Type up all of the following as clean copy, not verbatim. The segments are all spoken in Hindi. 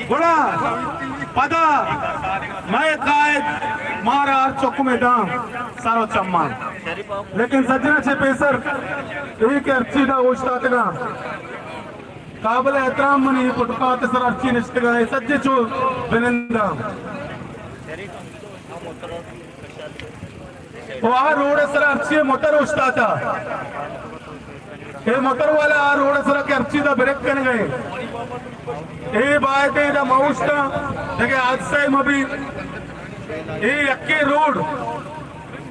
गुड़ा पदा मैं कायद मारा चौक में दाम सारो चम्मा लेकिन सजना छे पेसर एक अर्ची दा उस्तादगा काबिल एहतराम मनी पुटपात सर अर्ची निष्ठगा सज्जे चो बिनिंदा वो आ रोड सर अर्ची मोटर उस्तादा ये मोटर वाला आ रोड सर के अर्ची दा ब्रेक कन गए ये बात है दा माउस्टा देखे आज से मबी ये अक्के रोड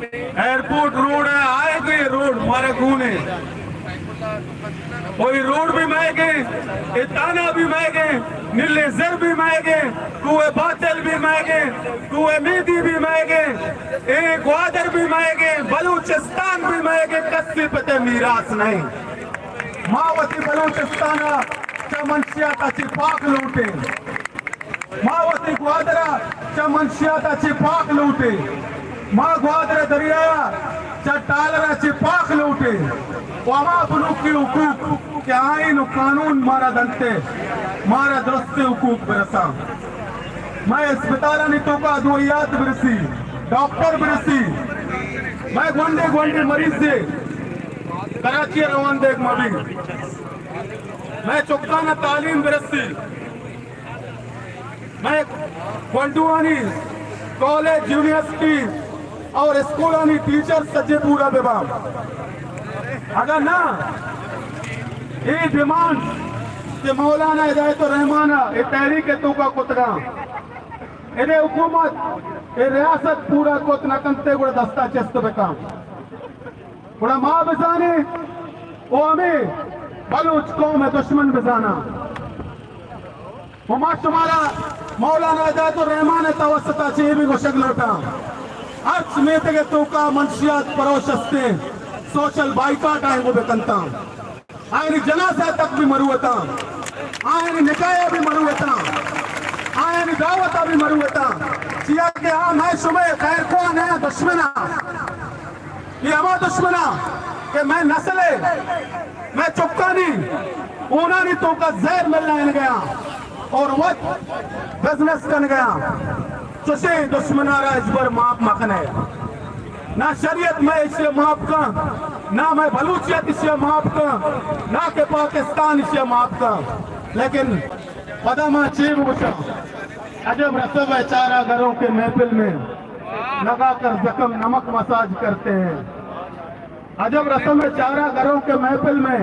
एयरपोर्ट रोड है आए गए रोड मारे खूने कोई रोड भी महंगे ताना भी महंगे नीले जर भी महंगे कुएं बादल भी महंगे कुएं मेदी भी महंगे एक ग्वादर भी महंगे बलूचिस्तान भी महंगे कस्सी पते मीरास नहीं मावती बलूचिस्ताना चमनशियाताची पाक लूटे मावती ग्वादरा चमनशियाताची पाक लूटे माँ ग्वादर दरिया टालराची पाक लूटे वमा बुनुकी हुकूक क्या आइन कानून मारा दंते मारा दस्ते हुकूक बरसा मैं अस्पताल नीतों का अद्वियात बिरसी डॉक्टर बिरसी मैं गोंडे गोंडे मरीज से कराची रवान देख मबी मैं चुकाना तालीम बिरसी मैं गोंडुआनी कॉलेज यूनिवर्सिटी और स्कूलानी टीचर सज्जे पूरा विभाग अगर ना ये डिमांड के मौलाना हिदायत रहमाना ये तहरीक तो का कुतरा ये हुकूमत ये रियासत पूरा कुतना कंते गुड़ा दस्ता चेस्त बेकाम गुड़ा माँ बिजाने वो हमें बलूच कौम है दुश्मन बिजाना वो माँ तुम्हारा मौलाना हिदायत रहमान है तवसता चाहिए भी गोशक लौटा अर्थ में तक तो का मंशियात परोशस्ते सोशल बाइकाट आए वो बेकंता आयन जनाजा तक भी मरुवता आयन निकाया भी मरुवता आयन दावता भी मरुवता सिया के आ मैं सुबह खैर को नया दुश्मना ये हमारा दुश्मना कि मैं नस्ले मैं चुपकानी ऊनानी तो का जहर मिलना इन गया और वो बिजनेस कर गया चुसे दुश्मनारा इस पर माप मखने ना शरीयत में इसे माप का ना मैं बलूचियत इसे माप का ना के पाकिस्तान इसे माप का लेकिन पदमा चीब उठा अजब रसम है चारा घरों के महफिल में लगाकर जख्म नमक मसाज करते हैं अजब रसम है चारा घरों के महफिल में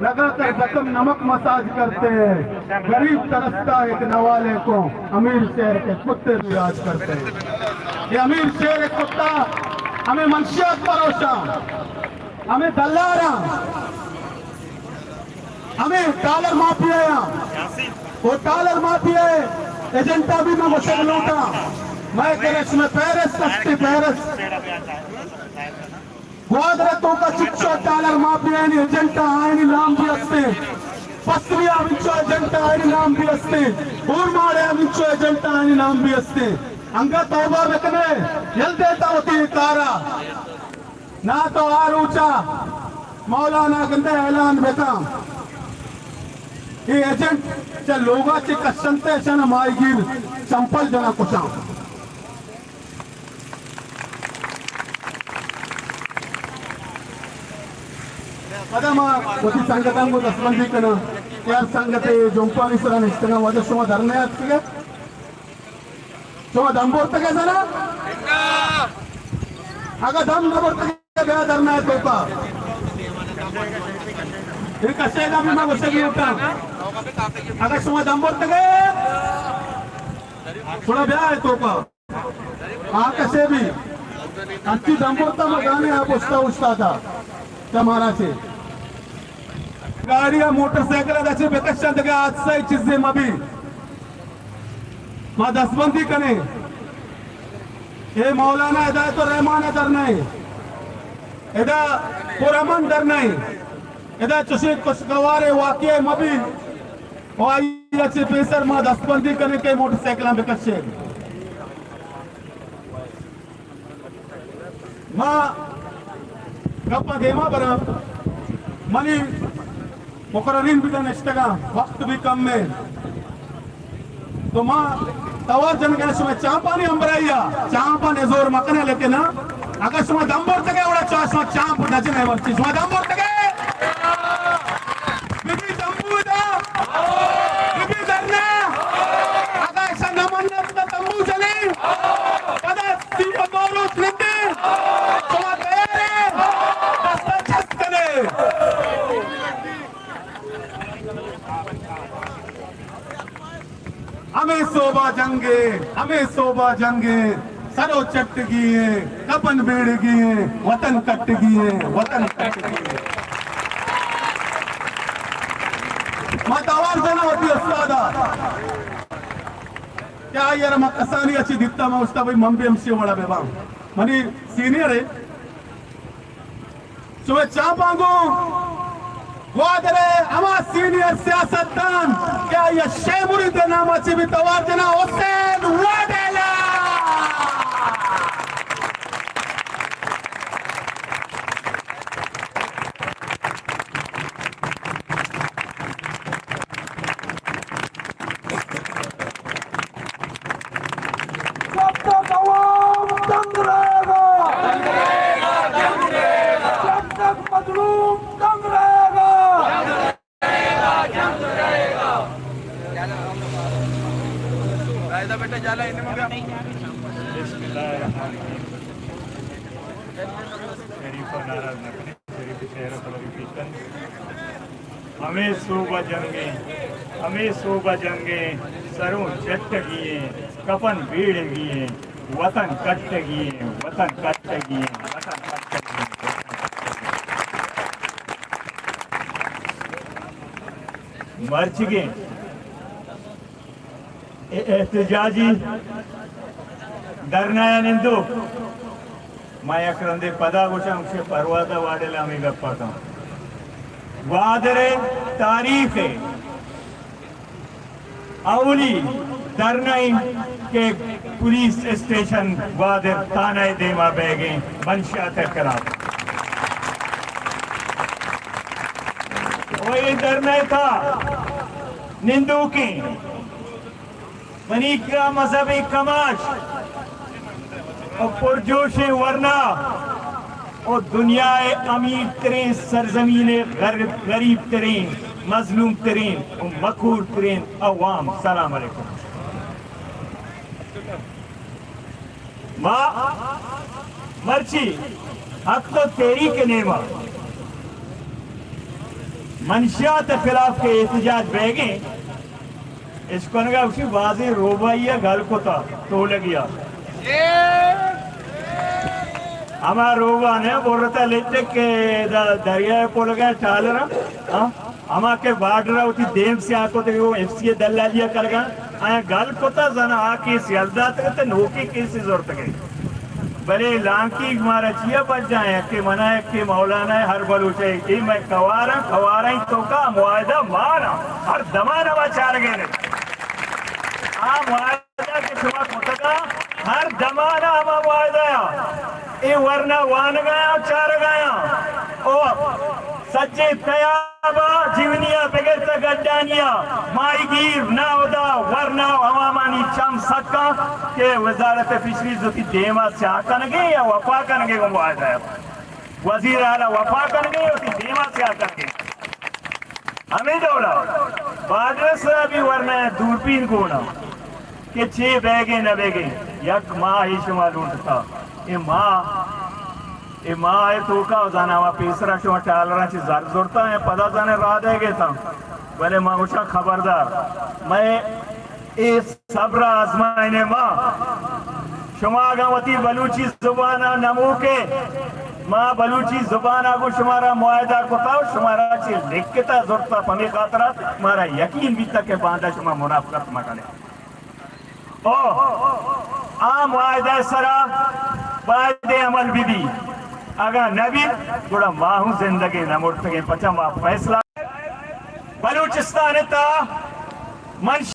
लगाकर जख्म नमक मसाज करते हैं गरीब तरसता एक नवाले को अमीर शेर के कुत्ते भी राज करते हैं ये अमीर शेर एक कुत्ता हमें मंशियात परोसा हमें दल्लारा हमें डॉलर माफिया वो डॉलर माफिया एजेंटा भी मैं वशक लूटा मैं करेश में पेरिस सस्ती पेरिस ग्वादरतों का चिच्चो डॉलर माफिया एजेंटा आयनी नाम भी असते पस्त्रिया विंचो एजेंटा आयनी नाम भी असते ऊर्माड़े विंचो एजेंटा आयनी नाम भी असते अंगा तौबा बेकने यल देता होती तारा ना तो आर ऊंचा मौलाना गंदे ऐलान बेका ये एजेंट चे लोगाचे कशंते शन मायगीर संपल जना कुशा पदमा वती संगतांगो दसबंदी कना यार संगते जोंपानी सरा निष्ठगा वजह शुमा धरने आती शुमा दंबोर्त के जना अगर दम नबोर्त के ब्याह धरना है तो का ये कशेगा भी मैं वशे भी उठा अगर शुमा दंबोर्त के थोड़ा ब्याह है तो का कशे भी अच्छी दंबोर्ता में गाने आप उछता था हमारा से गाड़ियां मोटरसाइकिल अच्छे बेकशान जगह आज से चीजें मबी मां दसबंदी कने ये मौलाना हिदायत रहमान दर नहीं इदा पुरमन दर नहीं इदा चुशी कुछ गवारे वाकई मबी और आई अच्छे पेसर मां दसबंदी कने के मोटरसाइकिल बेकशे मां गप्पा देमा बरा मनी मुकर्ररीन भी तो निष्ठगा वक्त भी कम में तो माँ तवर जन गणेश में चांपानी अंबराइया चांपा ने जोर मकने लेके ना अगर सुमा दंबर तके उड़ा चाश में चांप नचने वर्ची सुमा दंबर तके बिबी दंबू दा बिबी दरना अगर ऐसा नमन्नत दा दंबू चले पदा सीमा बोरूस निंदे सुमा तैयार है दस्ता छत करे हमें सोबा जंगे सरो चट गिए कपन बेड़ गिए वतन कट गिए मतवार जना होती उस्तादा क्या यार मग कसानी अच्छी दिखता मैं उसका भाई मम्मी एमसी वाला बेबा मनी सीनियर है सुबह चा पांगो वादरे अमा सीनियर सियासतदान क्या ये शेमुरी दे नामाची भी तवार जना हुसैन वाडेला जब तक अवाम दंग रहेगा जब तक मजलूम दंग रहेगा बेटा जाला इन्हें मगर हमें सोबा जंगे सरों चट गिए कफन भीड़ गिए वतन कट गिए मर्च गए एहतजाजी धरनाया निंदू मायाक्रंदे पदाघोषांश परवादा वाढेला आम्ही गप्पाता वादरे तारीख अवली धरनाई के पुलिस स्टेशन वादर थाना देमा बैगे मंशात करा वही धरना था निंदू की मनीकरा मजहबी कमाश और पुरजोश वरना और दुनियाए अमीर तरीन सरजमीने गरीब तरीन मजलूम तरीन और मखूर तरीन अवाम सलाम अलैकुम माँ मर्ची हक तो तेरी के नेमा मंशियात खिलाफ के एहतजाज बहगे इसको नगा उसी वाजे रोबाइया गल को था तो लगिया हमारा रोबा ने बोलता लेते के दरिया को लगा चाल रहा हमारे के बाढ़ रहा उसी देव से आको तो वो एफसीए दल्ला लिया कर गया आया गल को था जना आके सियालदा तक तो नौकी कैसे जरूरत गई भले लांकी मारा चिया बच जाए के मनाए के मौलाना है हर बल उचे कि मैं खवारा ही तो का मुआयदा मारा हर दमाना बचार गए मुआयदा के शुमा कोतका हर दमाना हम मुआयदा ए वरना वान गया चार गया ओ सच्चे तयाबा जीवनिया बगैर गड्डानिया माईगीर नावदा वरना हवामानी चम सक्का के वजारत फिशरीज की देमा से आकन गए या वफा कन गए मुआयदा वजीर आला वफा कन गए उसी देमा से आकन गए हमें दौड़ा बादरस अभी वरना दूरबीन कोना के छे बैगे न बैगे यक माँ ही शुमा लूटता ए माँ है तो का जाना पेसरा शुमा टालरा ची जार जोड़ता है पदा जाने रात है गए था भले माँ उषा खबरदार मैं इस सब्र आजमाइने माँ शुमा गावती बलूची जुबाना नमू के माँ बलूची जुबाना को शुमारा मुआयदा को था शुमारा ची लिखता जोड़ता पमे खातरा मारा यकीन भी तक के बांधा शुमा मुनाफकत मकाने ओ आ मुआयदा सरा बायदे अमल विधि अगर नबी थोड़ा माहू जिंदगी न मुड़ सके पचा फैसला बलूचिस्तान था